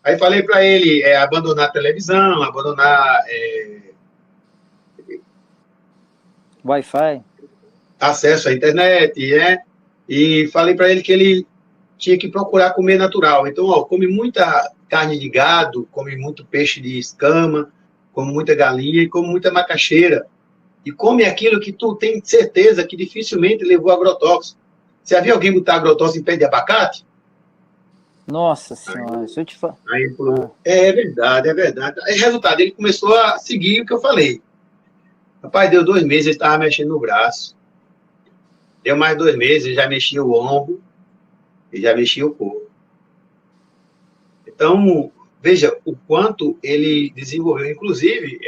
Aí falei para ele abandonar a televisão, abandonar Wi-Fi. acesso à internet, né? E falei para ele que ele tinha que procurar comer natural. Então, ó, come muita carne de gado, come muito peixe de escama, come muita galinha e come muita macaxeira. E come aquilo que tu tem certeza que dificilmente levou agrotóxico. Você já viu alguém botar agrotóxico em pé de abacate? Nossa Senhora, se eu te falar. Aí ele falou, é verdade, é verdade. Aí, resultado, ele começou a seguir o que eu falei. Rapaz, deu 2 meses, ele estava mexendo no braço. Deu mais 2 meses, ele já mexia o ombro, ele já mexia o corpo. Então, veja o quanto ele desenvolveu. Inclusive,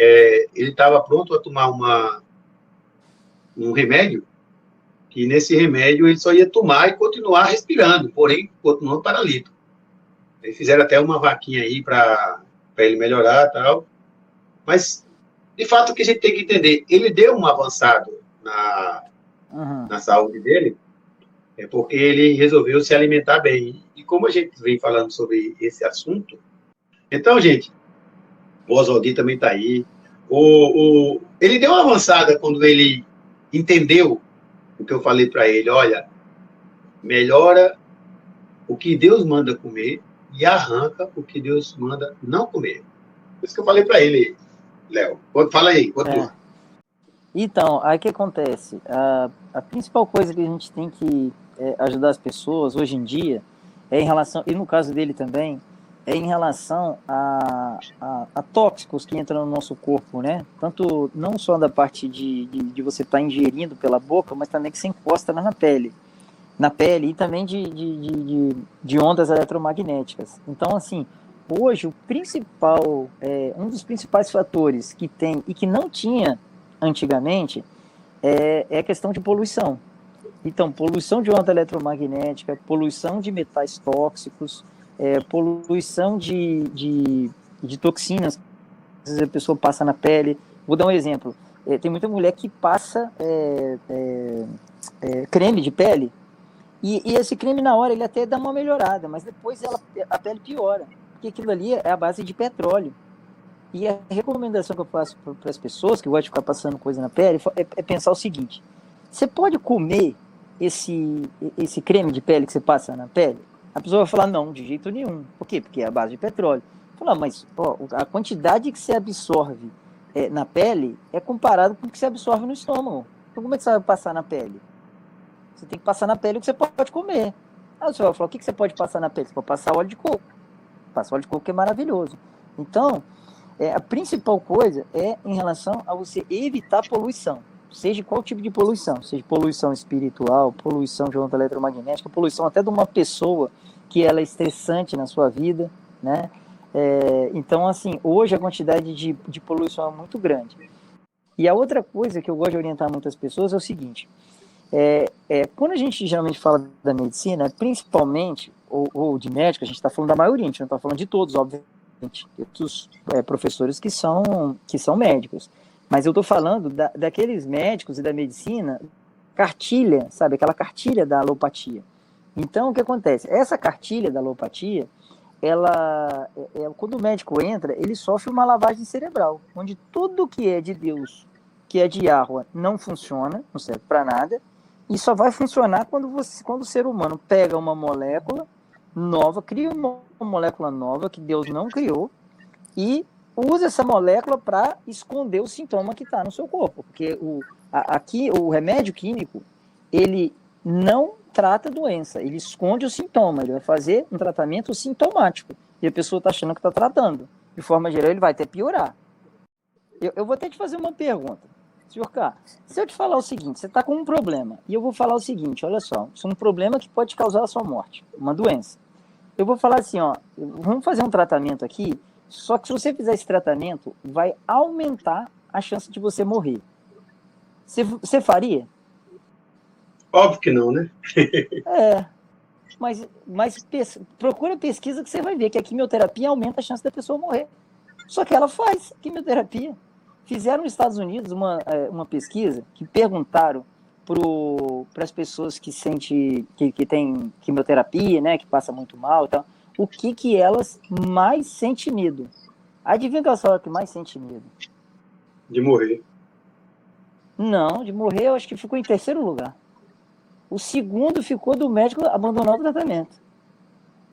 ele estava pronto a tomar um remédio, que nesse remédio ele só ia tomar e continuar respirando, porém, continuando paralítico. Eles fizeram até uma vaquinha aí para ele melhorar e tal. Mas, de fato, o que a gente tem que entender, ele deu um avançado na saúde dele, é porque ele resolveu se alimentar bem. E como a gente vem falando sobre esse assunto, então, gente, o Oswaldir também está aí. Ele deu uma avançada quando ele entendeu o que eu falei para ele. Olha, melhora o que Deus manda comer e arranca o que Deus manda não comer. Por isso que eu falei para ele, Léo. Fala aí, continua. Então, aí o que acontece? A principal coisa que a gente tem que ajudar as pessoas hoje em dia é em relação, e no caso dele também, é em relação a tóxicos que entram no nosso corpo, né? Tanto, não só da parte de você estar ingerindo pela boca, mas também que você encosta na pele e também de ondas eletromagnéticas. Então, assim, hoje o principal, um dos principais fatores que tem e que não tinha antigamente é a questão de poluição. Então, poluição de onda eletromagnética, poluição de metais tóxicos, poluição de toxinas, às vezes a pessoa passa na pele. Vou dar um exemplo. Tem muita mulher que passa creme de pele, e esse creme na hora ele até dá uma melhorada, mas depois a pele piora, porque aquilo ali é a base de petróleo. E a recomendação que eu faço para as pessoas que gostam de ficar passando coisa na pele é pensar o seguinte: você pode comer esse creme de pele que você passa na pele? A pessoa vai falar, não, de jeito nenhum. Por quê? Porque é a base de petróleo. Fala, mas a quantidade que você absorve na pele é comparado com o que você absorve no estômago. Então como é que você vai passar na pele? Você tem que passar na pele o que você pode comer. Aí você vai falar, o que você pode passar na pele? Você pode passar óleo de coco. Passa óleo de coco que é maravilhoso. Então, a principal coisa é em relação a você evitar poluição. Seja qual tipo de poluição. Seja poluição espiritual, poluição de onda eletromagnética, poluição até de uma pessoa que ela é estressante na sua vida, né? Então, assim, hoje a quantidade de poluição é muito grande. E a outra coisa que eu gosto de orientar muitas pessoas é o seguinte: quando a gente geralmente fala da medicina, principalmente, ou de médico, a gente está falando da maioria, a gente não está falando de todos, obviamente, outros professores que são médicos, mas eu estou falando daqueles médicos e da medicina, cartilha, sabe, aquela cartilha da alopatia. Então, o que acontece? Essa cartilha da alopatia, quando o médico entra, ele sofre uma lavagem cerebral, onde tudo que é de Deus, que é de Yahweh, não funciona, não serve para nada, e só vai funcionar quando o ser humano pega uma molécula nova, cria uma molécula nova que Deus não criou e usa essa molécula para esconder o sintoma que está no seu corpo. Porque aqui o remédio químico, ele não trata a doença, ele esconde o sintoma, ele vai fazer um tratamento sintomático. E a pessoa está achando que está tratando. De forma geral, ele vai até piorar. Eu vou até te fazer uma pergunta. Senhor K, se eu te falar o seguinte, você está com um problema, e eu vou falar o seguinte, olha só, isso é um problema que pode causar a sua morte, uma doença. Eu vou falar assim, vamos fazer um tratamento aqui, só que se você fizer esse tratamento, vai aumentar a chance de você morrer. Você faria? Óbvio que não, né? Mas procura pesquisa que você vai ver que a quimioterapia aumenta a chance da pessoa morrer. Só que ela faz quimioterapia. Fizeram nos Estados Unidos uma pesquisa que perguntaram para as pessoas que têm quimioterapia, né, que passa muito mal e tal. o que elas mais sentem medo. Adivinha qual é a que mais sente medo? De morrer. Não, de morrer eu acho que ficou em terceiro lugar. O segundo ficou do médico abandonar o tratamento.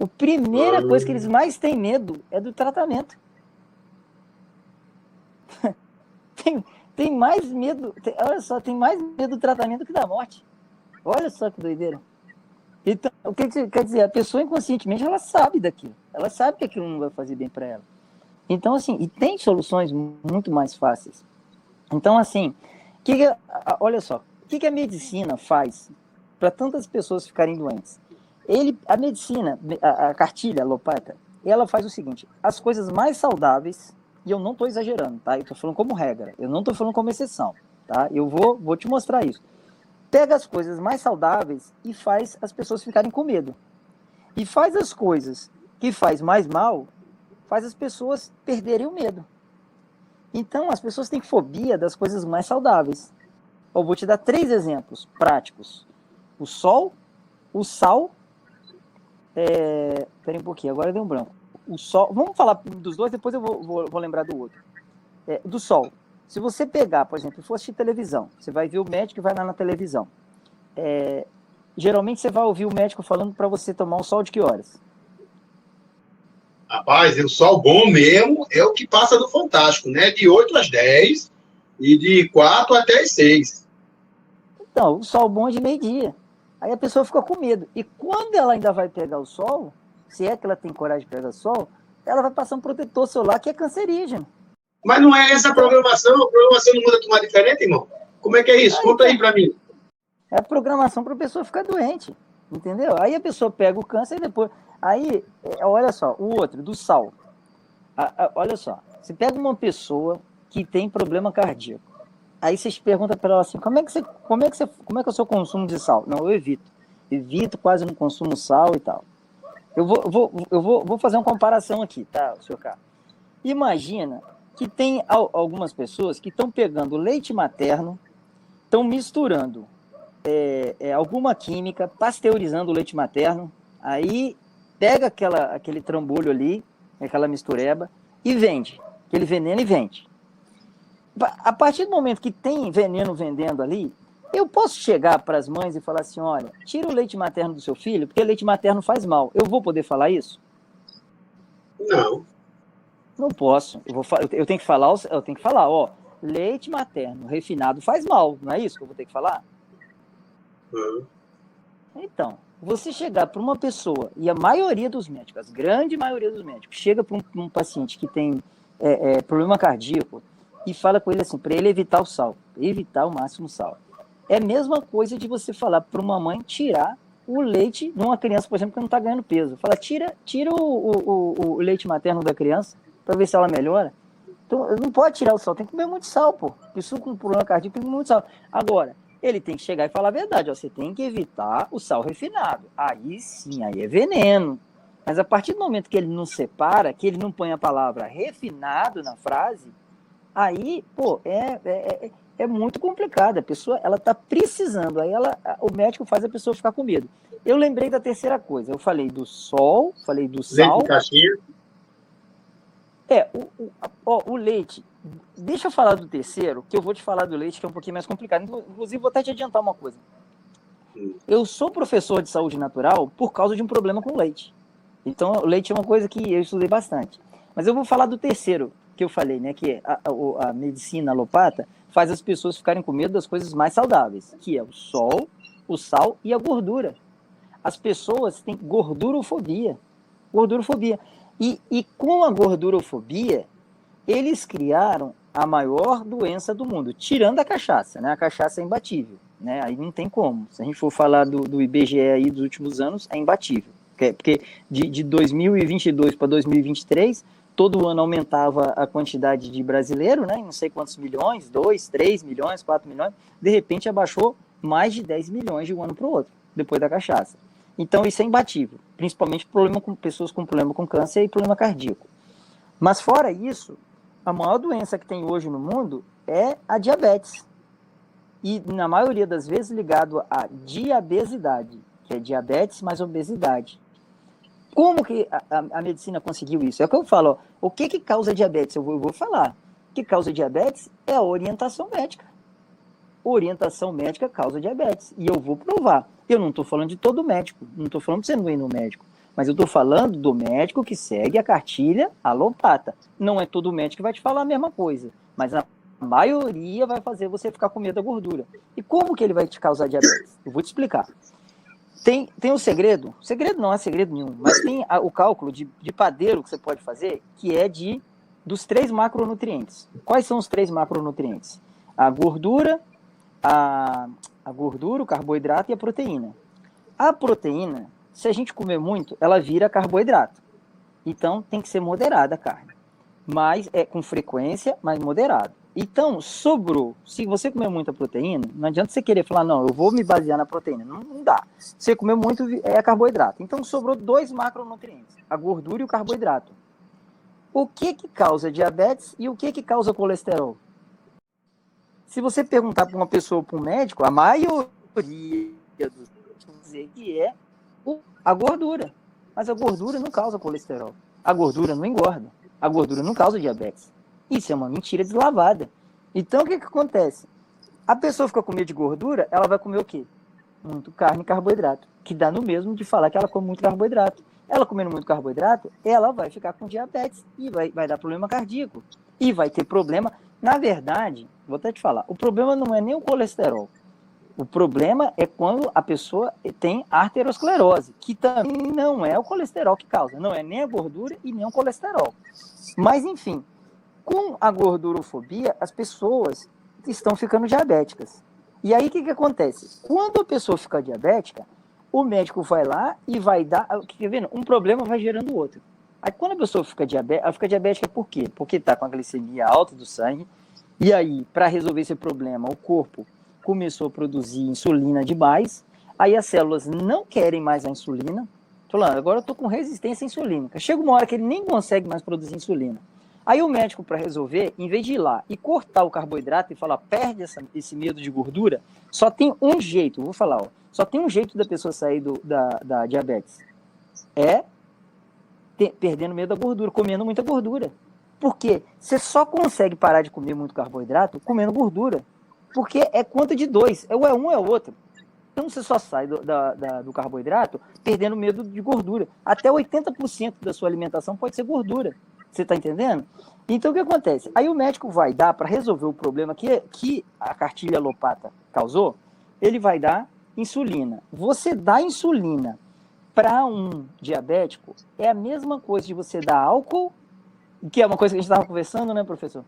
A primeira coisa que eles mais têm medo é do tratamento. Tem mais medo, olha só, tem mais medo do tratamento que da morte. Olha só que doideira. Então, o que quer dizer? A pessoa inconscientemente, ela sabe daquilo. Ela sabe que aquilo não vai fazer bem para ela. Então, assim, e tem soluções muito mais fáceis. Então, assim, olha só, o que a medicina faz para tantas pessoas ficarem doentes? A medicina, a cartilha alopata, ela faz o seguinte: as coisas mais saudáveis, e eu não estou exagerando, tá? Eu estou falando como regra, eu não estou falando como exceção, tá? Eu vou te mostrar isso. Pega as coisas mais saudáveis e faz as pessoas ficarem com medo. E faz as coisas que faz mais mal, faz as pessoas perderem o medo. Então, as pessoas têm fobia das coisas mais saudáveis. Eu vou te dar 3 exemplos práticos: o sol, o sal. Peraí um pouquinho, agora deu um branco. O sol, vamos falar dos dois, depois eu vou lembrar do outro. Do sol. Se você pegar, por exemplo, for assistir televisão, você vai ver o médico e vai lá na televisão. Geralmente você vai ouvir o médico falando para você tomar um sol de que horas? Rapaz, o sol bom mesmo é o que passa no Fantástico, né? De 8 às 10 e de 4 até as 6. Então, o sol bom é de meio-dia. Aí a pessoa fica com medo. E quando ela ainda vai pegar o sol, se é que ela tem coragem de pegar o sol, ela vai passar um protetor solar que é cancerígeno. Mas não é essa a programação não muda tomar diferente, irmão? Como é que é isso? Conta aí pra mim. É a programação para a pessoa ficar doente, entendeu? Aí a pessoa pega o câncer e depois... Aí, olha só, o outro, do sal. Olha só, você pega uma pessoa que tem problema cardíaco. Aí você pergunta para ela assim: como é que é o seu consumo de sal? Não, eu evito, quase não consumo sal e tal. Eu vou fazer uma comparação aqui, tá, senhor Carlos? Imagina que tem algumas pessoas que estão pegando leite materno, estão misturando alguma química, pasteurizando o leite materno, aí pega aquele trambolho ali, aquela mistureba, e vende, aquele veneno e vende. A partir do momento que tem veneno vendendo ali, eu posso chegar para as mães e falar assim: olha, tira o leite materno do seu filho, porque leite materno faz mal. Eu vou poder falar isso? Não. Não posso. Eu tenho que falar, ó, leite materno refinado faz mal, não é isso que eu vou ter que falar? Então, você chegar para uma pessoa, e a maioria dos médicos, a grande maioria dos médicos, chega para um paciente que tem problema cardíaco e fala com ele assim, para ele evitar o sal, evitar o máximo sal. É a mesma coisa de você falar para uma mãe tirar o leite de uma criança, por exemplo, que não está ganhando peso. Fala, tira o leite materno da criança para ver se ela melhora. Então, não pode tirar o sal, tem que comer muito sal, pô. Isso com problema cardíaco tem que comer muito sal. Agora, ele tem que chegar e falar a verdade, ó, você tem que evitar o sal refinado. Aí sim, aí é veneno. Mas a partir do momento que ele não separa, que ele não põe a palavra refinado na frase, aí, pô, é muito complicado. A pessoa, ela tá precisando, aí o médico faz a pessoa ficar com medo. Eu lembrei da terceira coisa, eu falei do sol, falei do sal. Leite de caixinha. O leite. Deixa eu falar do terceiro, que eu vou te falar do leite, que é um pouquinho mais complicado. Inclusive, vou até te adiantar uma coisa. Eu sou professor de saúde natural por causa de um problema com leite. Então, o leite é uma coisa que eu estudei bastante. Mas eu vou falar do terceiro, que eu falei, né? Que a medicina alopata faz as pessoas ficarem com medo das coisas mais saudáveis, que é o sol, o sal e a gordura. As pessoas têm gordurofobia. Gordurofobia. E com a gordurofobia, eles criaram a maior doença do mundo, tirando a cachaça, né? A cachaça é imbatível, né? Aí não tem como. Se a gente for falar do IBGE aí dos últimos anos, é imbatível. Porque de 2022 para 2023, todo ano aumentava a quantidade de brasileiro, né? Não sei quantos milhões, 2, 3 milhões, 4 milhões. De repente, abaixou mais de 10 milhões de um ano para o outro, depois da cachaça. Então, isso é imbatível, principalmente problema com pessoas com problema com câncer e problema cardíaco. Mas, fora isso, a maior doença que tem hoje no mundo é a diabetes. E, na maioria das vezes, ligado à diabesidade, que é diabetes mais obesidade. Como que a medicina conseguiu isso? É o que eu falo, ó, o que causa diabetes? Eu vou falar. O que causa diabetes é a orientação médica. Orientação médica causa diabetes. E eu vou provar. Eu não estou falando de todo médico. Não estou falando de você não ir no médico. Mas eu estou falando do médico que segue a cartilha alopata. Não é todo médico que vai te falar a mesma coisa. Mas a maioria vai fazer você ficar com medo da gordura. E como que ele vai te causar diabetes? Eu vou te explicar. Tem um segredo não é segredo nenhum, mas tem o cálculo de padeiro que você pode fazer, que é dos 3 macronutrientes. Quais são os 3 macronutrientes? A gordura, o carboidrato e a proteína. A proteína, se a gente comer muito, ela vira carboidrato. Então, tem que ser moderada a carne. Mas com frequência, mas moderado. Então, sobrou. Se você comer muita proteína, não adianta você querer falar, não, eu vou me basear na proteína. Não dá. Você comer muito é carboidrato. Então, sobrou 2 macronutrientes, a gordura e o carboidrato. O que causa diabetes e o que causa colesterol? Se você perguntar para uma pessoa, para um médico, a maioria dos vão dizer que é a gordura. Mas a gordura não causa colesterol. A gordura não engorda. A gordura não causa diabetes. Isso é uma mentira deslavada. Então, o que acontece? A pessoa fica com medo de gordura, ela vai comer o quê? Muito carne e carboidrato. Que dá no mesmo de falar que ela come muito carboidrato. Ela comendo muito carboidrato, ela vai ficar com diabetes e vai dar problema cardíaco. E vai ter problema. Na verdade, vou até te falar, o problema não é nem o colesterol. O problema é quando a pessoa tem arteriosclerose, que também não é o colesterol que causa. Não é nem a gordura e nem o colesterol. Mas, enfim, com a gordurofobia, as pessoas estão ficando diabéticas. E aí, o que acontece? Quando a pessoa fica diabética, o médico vai lá e vai dar... Quer ver? Um problema vai gerando outro. Aí, quando a pessoa fica diabética, ela fica diabética por quê? Porque está com a glicemia alta do sangue. E aí, para resolver esse problema, o corpo começou a produzir insulina demais. Aí, as células não querem mais a insulina. Tô falando, agora eu estou com resistência insulínica. Chega uma hora que ele nem consegue mais produzir insulina. Aí o médico, para resolver, em vez de ir lá e cortar o carboidrato e falar, perde esse medo de gordura, só tem um jeito, vou falar, ó, só tem um jeito da pessoa sair da diabetes. Perdendo medo da gordura, comendo muita gordura. Por quê? Você só consegue parar de comer muito carboidrato comendo gordura. Porque é conta de 2, ou é um ou é o outro. Então você só sai do carboidrato perdendo medo de gordura. Até 80% da sua alimentação pode ser gordura. Você está entendendo? Então, o que acontece? Aí o médico vai dar, para resolver o problema que a cartilha alopata causou, ele vai dar insulina. Você dá insulina para um diabético é a mesma coisa de você dar álcool, que é uma coisa que a gente estava conversando, né, professor?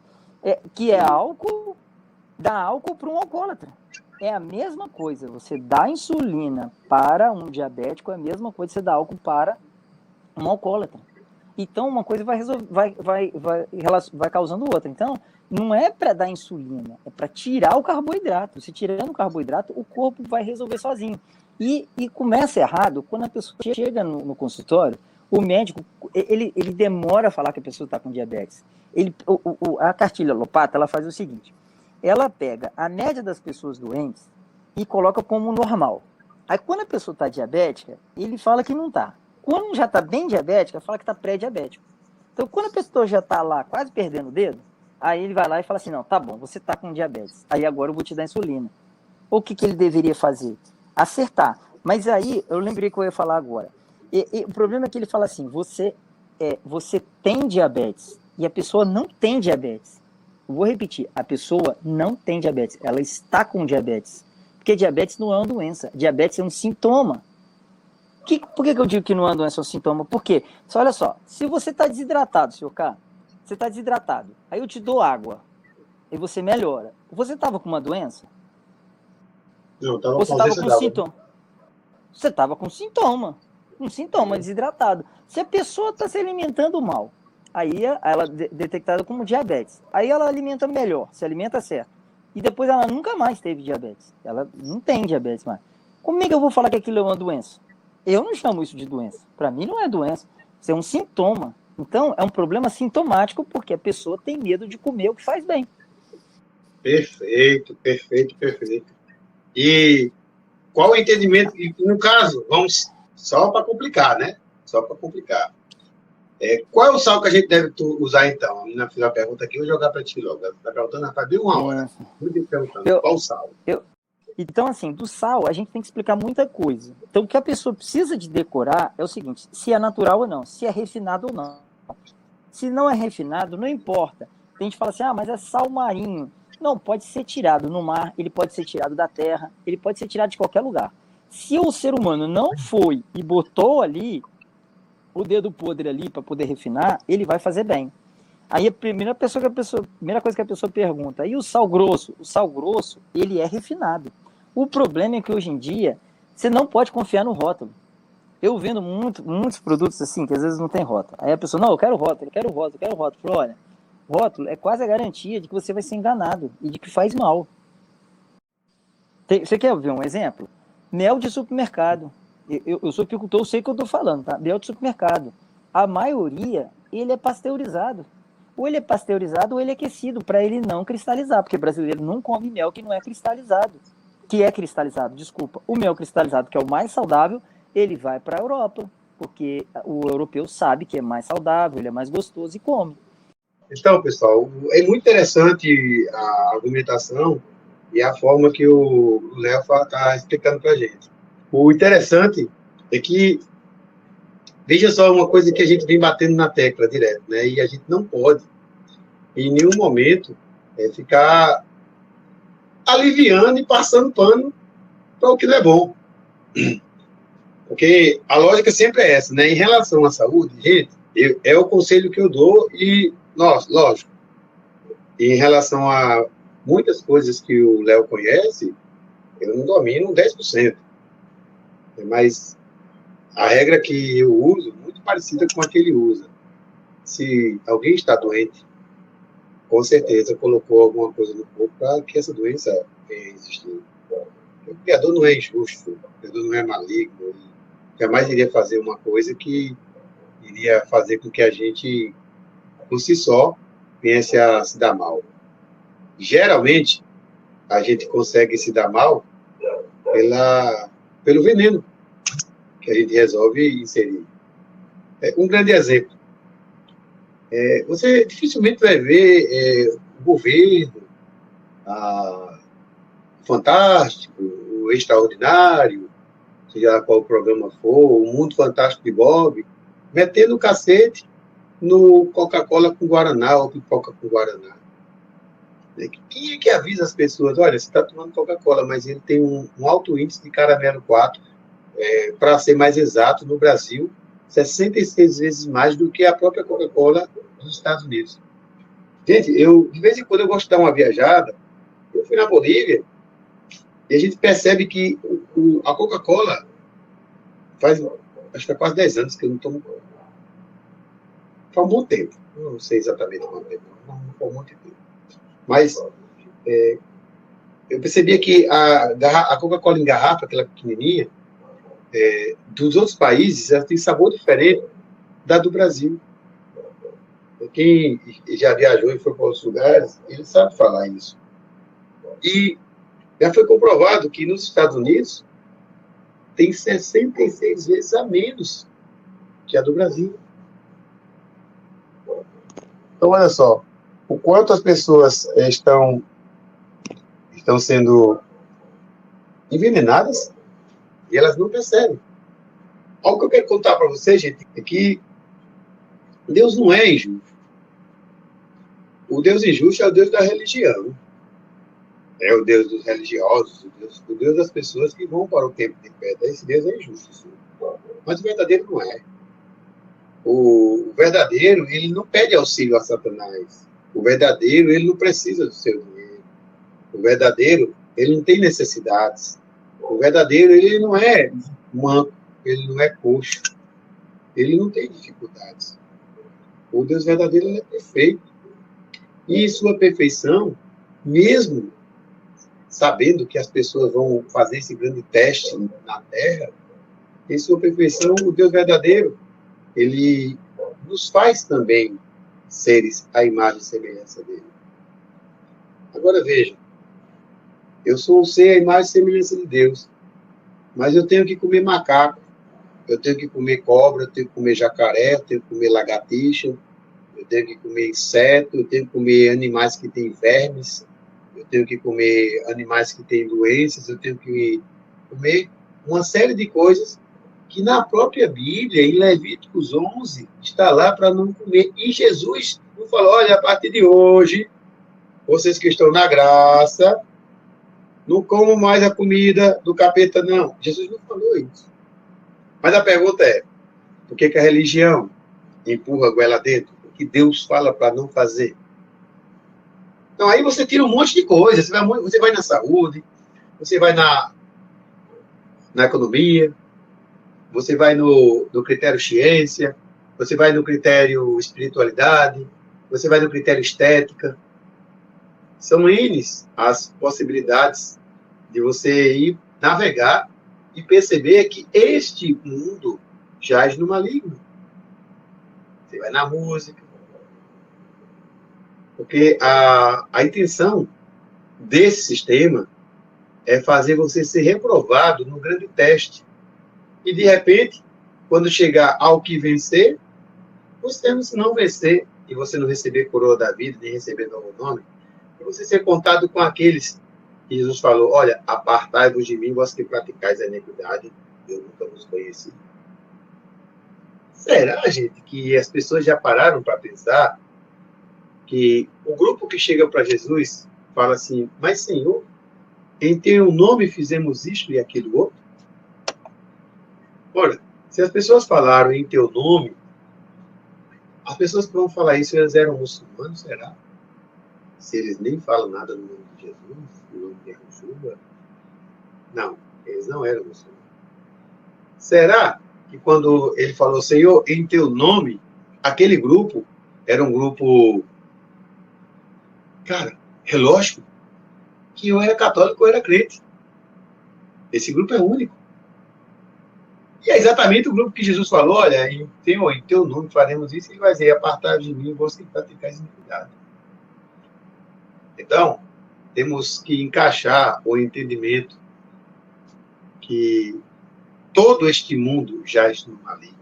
Que é álcool, dar álcool para um alcoólatra. É a mesma coisa. Você dá insulina para um diabético, é a mesma coisa que você dá álcool para um alcoólatra. Então, uma coisa vai causando outra. Então, não é para dar insulina, é para tirar o carboidrato. Se tirando o carboidrato, o corpo vai resolver sozinho. E começa errado quando a pessoa chega no consultório, o médico, ele demora a falar que a pessoa está com diabetes. A cartilha alopata, ela faz o seguinte, ela pega a média das pessoas doentes e coloca como normal. Aí, quando a pessoa está diabética, ele fala que não está. Quando já está bem diabética, fala que está pré-diabético. Então, quando a pessoa já está lá quase perdendo o dedo, aí ele vai lá e fala assim, não, tá bom, você está com diabetes. Aí agora eu vou te dar insulina. O que ele deveria fazer? Acertar. Mas aí, eu lembrei que eu ia falar agora. O problema é que ele fala assim, você tem diabetes e a pessoa não tem diabetes. Eu vou repetir, a pessoa não tem diabetes, ela está com diabetes. Porque diabetes não é uma doença, diabetes é um sintoma. Por que eu digo que não é uma doença, é um sintoma? Por quê? Olha só, se você está desidratado, senhor K, você está desidratado, aí eu te dou água, e você melhora. Você estava com uma doença? Não, estava com sintoma. Você estava com sintoma. Um sintoma, desidratado. Se a pessoa está se alimentando mal, aí ela é detectada como diabetes. Aí ela alimenta melhor, se alimenta certo. E depois ela nunca mais teve diabetes. Ela não tem diabetes mais. Como é que eu vou falar que aquilo é uma doença? Eu não chamo isso de doença. Para mim não é doença. Isso é um sintoma. Então, é um problema sintomático porque a pessoa tem medo de comer o que faz bem. Perfeito. E qual o entendimento? E, no caso, vamos só para complicar, né? só para complicar. Qual é o sal que a gente deve usar, então? A menina fez a pergunta aqui, eu vou jogar para ti logo. Ela está perguntando, faz bem uma hora. Muito perguntando, qual o sal? Então, assim, do sal, a gente tem que explicar muita coisa. Então, o que a pessoa precisa de decorar é o seguinte, se é natural ou não, se é refinado ou não. Se não é refinado, não importa. Tem gente que fala assim, mas é sal marinho. Não, pode ser tirado no mar, ele pode ser tirado da terra, ele pode ser tirado de qualquer lugar. Se o ser humano não foi e botou ali o dedo podre ali para poder refinar, ele vai fazer bem. Aí a primeira coisa que a pessoa pergunta, e o sal grosso? O sal grosso, ele é refinado. O problema é que hoje em dia, você não pode confiar no rótulo. Eu vendo muitos produtos assim, que às vezes não tem rótulo. Aí a pessoa, não, eu quero rótulo. Eu falo, olha, rótulo é quase a garantia de que você vai ser enganado e de que faz mal. Você quer ver um exemplo? Mel de supermercado. Eu sou apicultor, eu sei o que eu estou falando, tá? Mel de supermercado. A maioria, ele é pasteurizado. Ou ele é pasteurizado ou ele é aquecido, para ele não cristalizar, porque brasileiro não come mel que não é cristalizado. Desculpa. O mel cristalizado, que é o mais saudável, ele vai para a Europa, porque o europeu sabe que é mais saudável, ele é mais gostoso e come. Então, pessoal, é muito interessante a argumentação e a forma que o Léo está explicando para a gente. O interessante é que, veja só uma coisa que a gente vem batendo na tecla direto, né? E a gente não pode, em nenhum momento, ficar aliviando e passando pano para o que não é bom. Porque a lógica sempre é essa, né? Em relação à saúde, gente, é o conselho que eu dou e, lógico, em relação a muitas coisas que o Léo conhece, eu não domino 10%. Mas a regra que eu uso é muito parecida com a que ele usa. Se alguém está doente, com certeza colocou alguma coisa no corpo para que essa doença venha existir. O criador não é injusto, o criador não é maligno, ele jamais iria fazer uma coisa que iria fazer com que a gente, por si só, viesse a se dar mal. Geralmente, a gente consegue se dar mal pelo veneno que a gente resolve inserir. Um grande exemplo. Você dificilmente vai ver o governo, o Fantástico, o Extraordinário, seja lá qual o programa for, o Mundo Fantástico de Bob, metendo o cacete no Coca-Cola com Guaraná ou pipoca com Guaraná. Quem é que avisa as pessoas? Olha, você está tomando Coca-Cola, mas ele tem um alto índice de caramelo 4, para ser mais exato, no Brasil, 66 vezes mais do que a própria Coca-Cola dos Estados Unidos. Gente, de vez em quando eu gosto de dar uma viajada. Eu fui na Bolívia e a gente percebe que a Coca-Cola acho que é quase 10 anos que eu não tomo. Faz um bom tempo. Não sei exatamente quanto tempo, não foi muito tempo. Mas eu percebia que a Coca-Cola em garrafa, aquela pequenininha, dos outros países, ela tem sabor diferente da do Brasil. Quem já viajou e foi para outros lugares, ele sabe falar isso. E já foi comprovado que nos Estados Unidos tem 66 vezes a menos que a do Brasil. Então, olha só, o quanto as pessoas estão sendo envenenadas e elas não percebem. Algo que eu quero contar para vocês, gente, é que Deus não é injusto. O Deus injusto é o Deus da religião. É o Deus dos religiosos, o Deus das pessoas que vão para o templo de pedra. Esse Deus é injusto. Sim. Mas o verdadeiro não é. O verdadeiro, ele não pede auxílio a Satanás. O verdadeiro, ele não precisa do seu dinheiro. O verdadeiro, ele não tem necessidades. O verdadeiro, ele não é manco, ele não é coxo. Ele não tem dificuldades. O Deus verdadeiro, ele é perfeito. E em sua perfeição, mesmo sabendo que as pessoas vão fazer esse grande teste na Terra, em sua perfeição, o Deus verdadeiro, ele nos faz também seres à imagem e semelhança dele. Agora veja, eu sou um ser à imagem e semelhança de Deus, mas eu tenho que comer macaco, eu tenho que comer cobra, eu tenho que comer jacaré, eu tenho que comer lagartixa, eu tenho que comer inseto, eu tenho que comer animais que têm vermes, eu tenho que comer animais que têm doenças, eu tenho que comer uma série de coisas que na própria Bíblia, em Levíticos 11, está lá para não comer. E Jesus não falou, olha, a partir de hoje, vocês que estão na graça, não comam mais a comida do capeta, não. Jesus não falou isso. Mas a pergunta é, por que a religião empurra a goela dentro? O que Deus fala para não fazer? Então, aí você tira um monte de coisa. Você vai na saúde, você vai na economia, você vai no critério ciência, você vai no critério espiritualidade, você vai no critério estética. São N as possibilidades de você ir navegar e perceber que este mundo jaz no maligno. Você vai na música. Porque a intenção desse sistema é fazer você ser reprovado no grande teste. E, de repente, quando chegar ao que vencer, você não vencer e você não receber coroa da vida, nem receber novo nome, e você ser contado com aqueles que Jesus falou, olha, apartai-vos de mim, vós que praticais a iniquidade, eu nunca vos conheci. Será, gente, que as pessoas já pararam para pensar que o grupo que chega para Jesus fala assim, mas Senhor, em teu nome fizemos isto e aquilo outro? Ora, se as pessoas falaram em teu nome, as pessoas que vão falar isso, elas eram muçulmanos, será? Se eles nem falam nada no nome de Jesus, no nome de Yeshua? Não, eles não eram muçulmanos. Será que quando ele falou, Senhor, em teu nome, aquele grupo era um grupo... Cara, é lógico que eu era católico ou era crente. Esse grupo é único. E é exatamente o grupo que Jesus falou, olha, em teu nome faremos isso, e vai dizer, apartai de mim, vós que praticais iniquidade. Então, temos que encaixar o entendimento que todo este mundo jaz no maligno.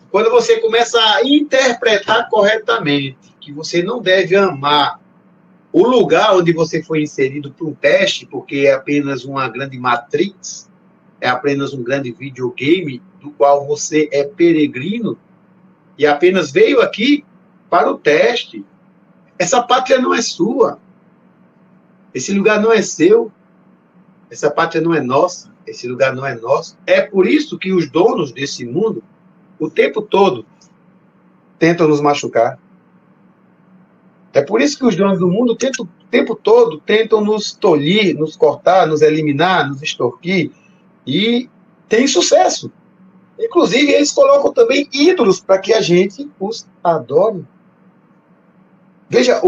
Quando você começa a interpretar corretamente que você não deve amar o lugar onde você foi inserido para um teste, porque é apenas uma grande matrix, é apenas um grande videogame do qual você é peregrino e apenas veio aqui para o teste. Essa pátria não é sua. Esse lugar não é seu. Essa pátria não é nossa. Esse lugar não é nosso. É por isso que os donos desse mundo, o tempo todo, tentam nos machucar. É por isso que os donos do mundo, o tempo todo, tentam nos tolir, nos cortar, nos eliminar, nos extorquir. E tem sucesso. Inclusive, eles colocam também ídolos para que a gente os adore. Veja,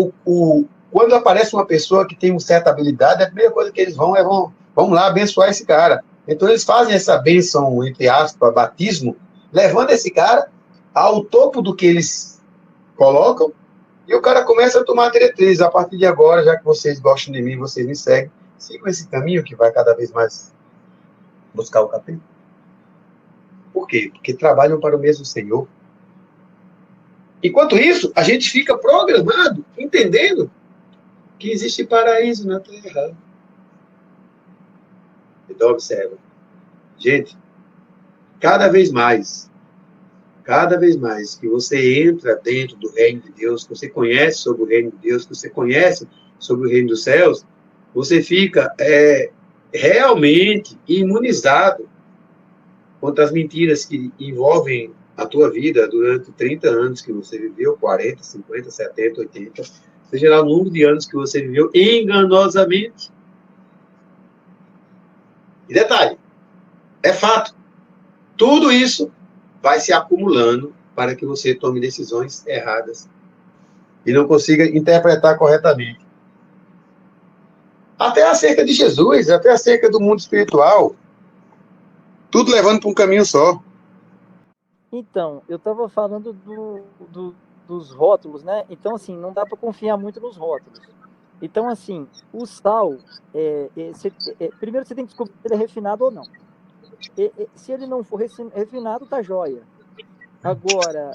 quando aparece uma pessoa que tem uma certa habilidade, a primeira coisa que eles vamos lá abençoar esse cara. Então, eles fazem essa bênção, entre aspas, batismo, levando esse cara ao topo do que eles colocam, e o cara começa a tomar diretriz. A partir de agora, já que vocês gostam de mim, vocês me seguem, sigam esse caminho que vai cada vez mais buscar o capeta. Por quê? Porque trabalham para o mesmo Senhor. Enquanto isso, a gente fica programado, entendendo que existe paraíso na Terra. Então, observa. Gente, cada vez mais que você entra dentro do reino de Deus, que você conhece sobre o reino de Deus, que você conhece sobre o reino dos céus, você fica realmente imunizado contra as mentiras que envolvem a tua vida durante 30 anos que você viveu, 40, 50, 70, 80, seja lá o número de anos que você viveu enganosamente. E detalhe, é fato, tudo isso vai se acumulando para que você tome decisões erradas e não consiga interpretar corretamente. Até acerca de Jesus, até acerca do mundo espiritual, tudo levando para um caminho só. Então, eu estava falando dos rótulos, né? Então, assim, não dá para confiar muito nos rótulos. Então, assim, o sal, primeiro você tem que descobrir se ele é refinado ou não. se ele não for refinado, tá jóia. Agora,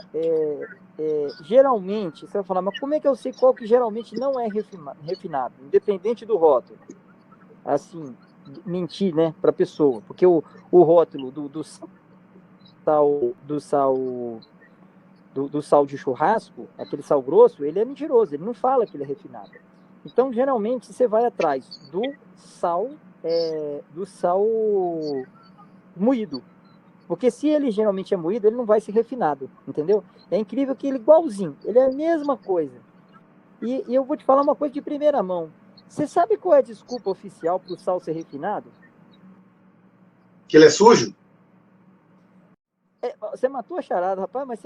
geralmente, você vai falar, mas como é que eu sei qual que geralmente não é refinado, independente do rótulo? Assim, mentir, né, para a pessoa, porque o rótulo do sal de churrasco, aquele sal grosso, ele é mentiroso, ele não fala que ele é refinado. Então, geralmente, você vai atrás do sal moído. Porque se ele geralmente é moído, ele não vai ser refinado, entendeu? É incrível que ele é igualzinho, ele é a mesma coisa. E eu vou te falar uma coisa de primeira mão. Você sabe qual é a desculpa oficial para o sal ser refinado? Que ele é sujo? Você matou a charada, rapaz, mas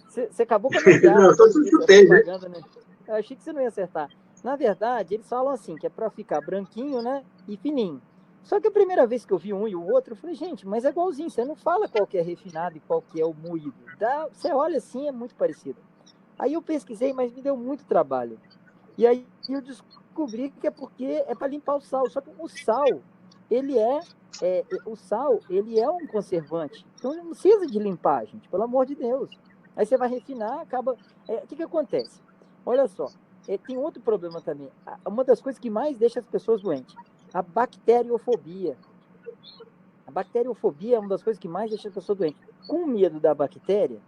você acabou com a minha piada. Não, só se chutei, propaganda, né? Eu achei que você não ia acertar. Na verdade, eles falam assim, que é para ficar branquinho, né, e fininho. Só que a primeira vez que eu vi um e o outro, eu falei, gente, mas é igualzinho, você não fala qual que é refinado e qual que é o moído. Você olha assim, é muito parecido. Aí eu pesquisei, mas me deu muito trabalho. E aí eu descobri que é porque é para limpar o sal. Só que o sal, ele é um conservante. Então ele não precisa de limpar, gente, pelo amor de Deus. Aí você vai refinar, acaba... O que acontece? Olha só, tem outro problema também. Uma das coisas que mais deixa as pessoas doentes, a bacteriofobia. A bacteriofobia é uma das coisas que mais deixa as pessoas doentes. Com medo da bactéria,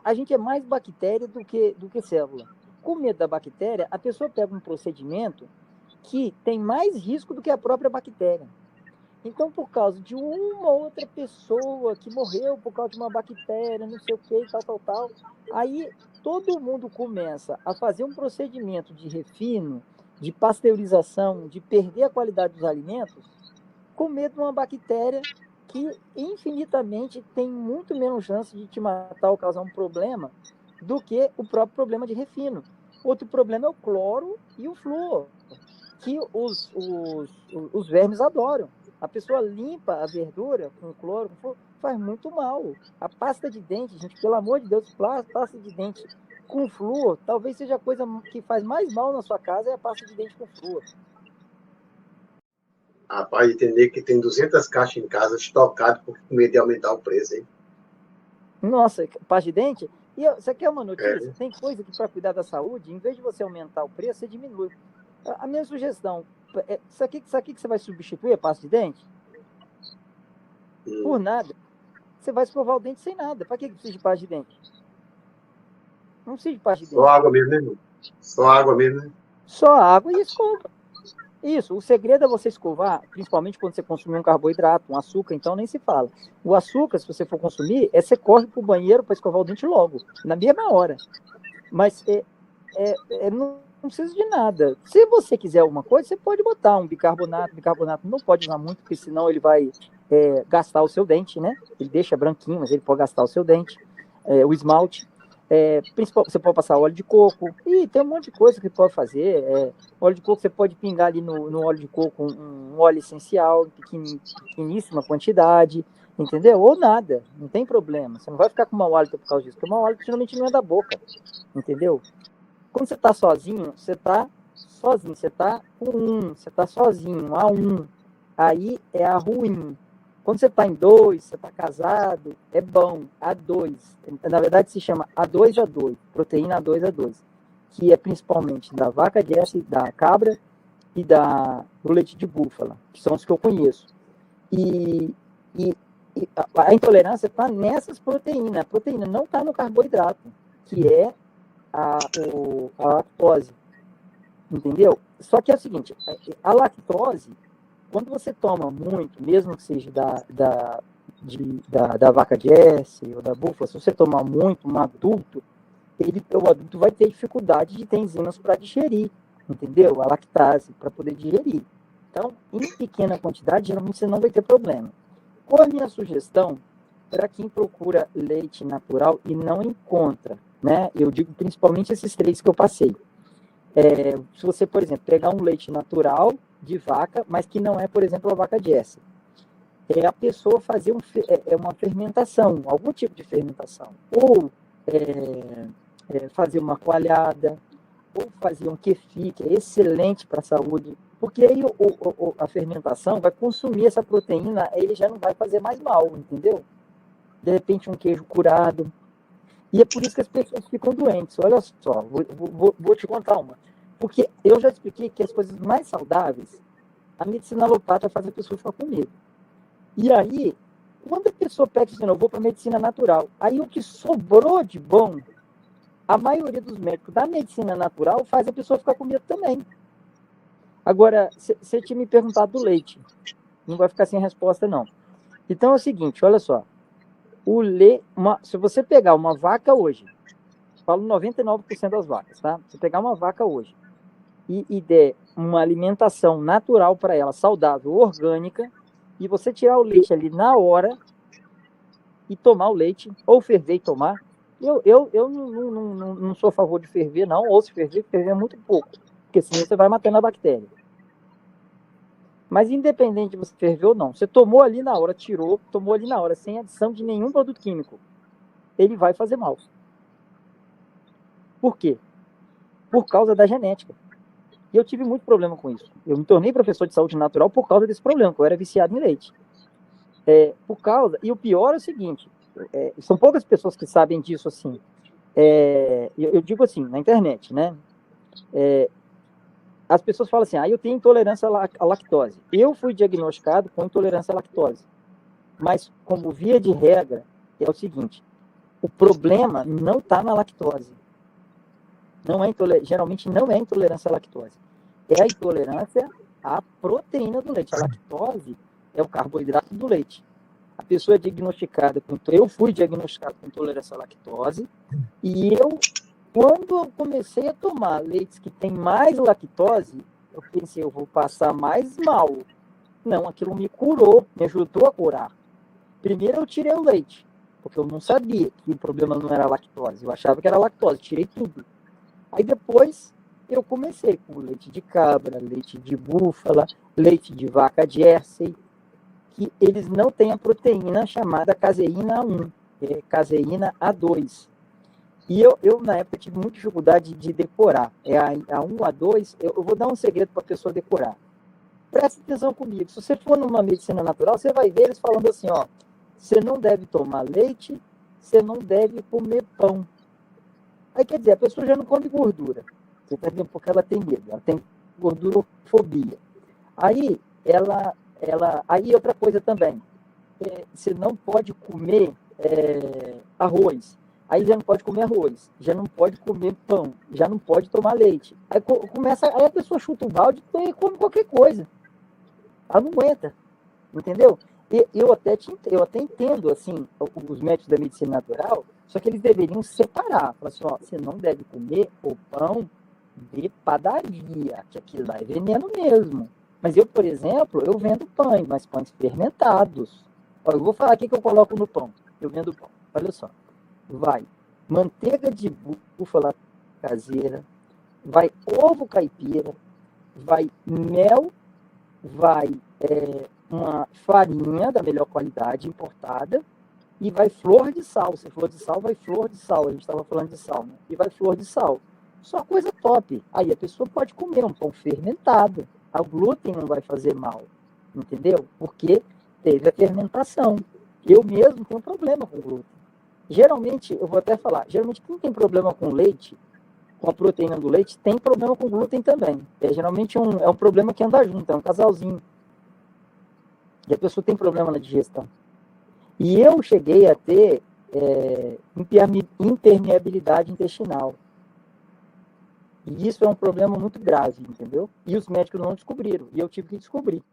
a gente é mais bactéria do que célula. Com medo da bactéria, a pessoa pega um procedimento que tem mais risco do que a própria bactéria. Então, por causa de uma outra pessoa que morreu por causa de uma bactéria, não sei o que, tal, aí todo mundo começa a fazer um procedimento de refino, de pasteurização, de perder a qualidade dos alimentos, com medo de uma bactéria que infinitamente tem muito menos chance de te matar ou causar um problema do que o próprio problema de refino. Outro problema é o cloro e o flúor, que os vermes adoram. A pessoa limpa a verdura com cloro, com flúor, faz muito mal. A pasta de dente, gente, pelo amor de Deus, pasta de dente com flúor, talvez seja a coisa que faz mais mal na sua casa, é a pasta de dente com flúor. Rapaz, entender que tem 200 caixas em casa estocado porque com medo de aumentar o preço, hein? Nossa, pasta de dente? E você quer uma notícia? Tem coisa que para cuidar da saúde, em vez de você aumentar o preço, você diminui. A minha sugestão, isso aqui que você vai substituir a pasta de dente? Por nada. Você vai escovar o dente sem nada. Para que precisa de pasta de dente? Não precisa de pasta de dente. Só água mesmo, né, irmão? Só água mesmo, né? Só água e escova. Isso, o segredo é você escovar, principalmente quando você consumir um carboidrato, um açúcar, então nem se fala. O açúcar, se você for consumir, você corre para o banheiro para escovar o dente logo, na mesma hora. Mas não precisa de nada. Se você quiser alguma coisa, você pode botar um bicarbonato. Bicarbonato não pode usar muito, porque senão ele vai gastar o seu dente, né? Ele deixa branquinho, mas ele pode gastar o seu dente. O esmalte. Você pode passar óleo de coco. E tem um monte de coisa que pode fazer. Óleo de coco, você pode pingar ali no óleo de coco um óleo essencial, em pequeníssima quantidade, entendeu? Ou nada, não tem problema. Você não vai ficar com mau hálito por causa disso, porque o mau hálito geralmente não é da boca, entendeu? Quando você está sozinho, você está com você está sozinho, A1. Aí é a ruim. Quando você está em 2, você está casado, é bom, A2. Na verdade, se chama A2A2, proteína A2A2, que é principalmente da vaca Jesse, da cabra e do leite de búfala, que são os que eu conheço. E a intolerância está nessas proteínas. A proteína não está no carboidrato, que é a lactose. Entendeu? Só que é o seguinte, a lactose, quando você toma muito, mesmo que seja da vaca Jesse ou da búfala, se você tomar muito, um adulto, o adulto vai ter dificuldade de ter enzimas para digerir, entendeu? A lactase, para poder digerir. Então, em pequena quantidade, geralmente você não vai ter problema. Qual a minha sugestão para quem procura leite natural e não encontra, né? Eu digo principalmente esses 3 que eu passei. Se você, por exemplo, pegar um leite natural de vaca, mas que não é, por exemplo, a vaca Jesse, a pessoa fazer uma fermentação, algum tipo de fermentação, ou fazer uma coalhada, ou fazer um kefir, que é excelente para a saúde, Porque aí a fermentação vai consumir essa proteína, ele já não vai fazer mais mal, entendeu? De repente um queijo curado. E é por isso que as pessoas ficam doentes. Olha só, vou te contar uma. Porque eu já expliquei que as coisas mais saudáveis, a medicina alopática faz a pessoa ficar com medo. E aí, quando a pessoa pega assim, eu vou para a medicina natural, aí o que sobrou de bom, a maioria dos médicos da medicina natural faz a pessoa ficar com medo também. Agora, você tinha me perguntado do leite. Não vai ficar sem resposta, não. Então é o seguinte, olha só. Se você pegar uma vaca hoje, falo 99% das vacas, tá? Se pegar uma vaca hoje e der uma alimentação natural para ela, saudável, orgânica, e você tirar o leite ali na hora e tomar o leite, ou ferver e tomar, eu não sou a favor de ferver, não, ou se ferver é muito pouco, porque senão você vai matando a bactéria. Mas independente de você ferver ou não, você tomou ali na hora, tomou ali na hora, sem adição de nenhum produto químico, ele vai fazer mal. Por quê? Por causa da genética. E eu tive muito problema com isso. Eu me tornei professor de saúde natural por causa desse problema, que eu era viciado em leite. E o pior é o seguinte, são poucas pessoas que sabem disso assim. Eu digo assim, na internet, né? As pessoas falam assim, eu tenho intolerância à lactose. Eu fui diagnosticado com intolerância à lactose. Mas, como via de regra, é o seguinte, o problema não está na lactose. Geralmente não é intolerância à lactose. É a intolerância à proteína do leite. A lactose é o carboidrato do leite. A pessoa é diagnosticada eu fui diagnosticado com intolerância à lactose e quando eu comecei a tomar leites que tem mais lactose, eu pensei, eu vou passar mais mal. Não, aquilo me curou, me ajudou a curar. Primeiro eu tirei o leite, porque eu não sabia que o problema não era lactose. Eu achava que era lactose, tirei tudo. Aí depois eu comecei com leite de cabra, leite de búfala, leite de vaca Jersey, que eles não têm a proteína chamada caseína 1, é caseína A2. E eu, na época, tive muita dificuldade de decorar. A 1, A2, eu vou dar um segredo para a pessoa decorar. Presta atenção comigo. Se você for numa medicina natural, você vai ver eles falando assim, você não deve tomar leite, você não deve comer pão. Aí, quer dizer, a pessoa já não come gordura. Você está vendo? Porque ela tem medo, ela tem gordurofobia. Aí, aí outra coisa também, você não pode comer arroz. Aí já não pode comer arroz, já não pode comer pão, já não pode tomar leite. Aí a pessoa chuta o balde e come qualquer coisa. Ela não aguenta, entendeu? Eu até entendo, assim, os médicos da medicina natural, só que eles deveriam separar. Falar assim, você não deve comer o pão de padaria, que aquilo lá é veneno mesmo. Mas eu, por exemplo, eu vendo pães, mas pães fermentados. Eu vou falar aqui que eu coloco no pão. Eu vendo pão. Olha só. Vai manteiga de búfala caseira, vai ovo caipira, vai mel, vai uma farinha da melhor qualidade importada e vai flor de sal. Se flor de sal, vai flor de sal. A gente estava falando de sal, né? E vai flor de sal. Só coisa top. Aí a pessoa pode comer um pão fermentado. O glúten não vai fazer mal, entendeu? Porque teve a fermentação. Eu mesmo tenho problema com glúten. Geralmente, eu vou até falar, geralmente quem tem problema com leite, com a proteína do leite, tem problema com glúten também. Geralmente é um problema que anda junto, é um casalzinho. E a pessoa tem problema na digestão. E eu cheguei a ter impermeabilidade intestinal. E isso é um problema muito grave, entendeu? E os médicos não descobriram, e eu tive que descobrir.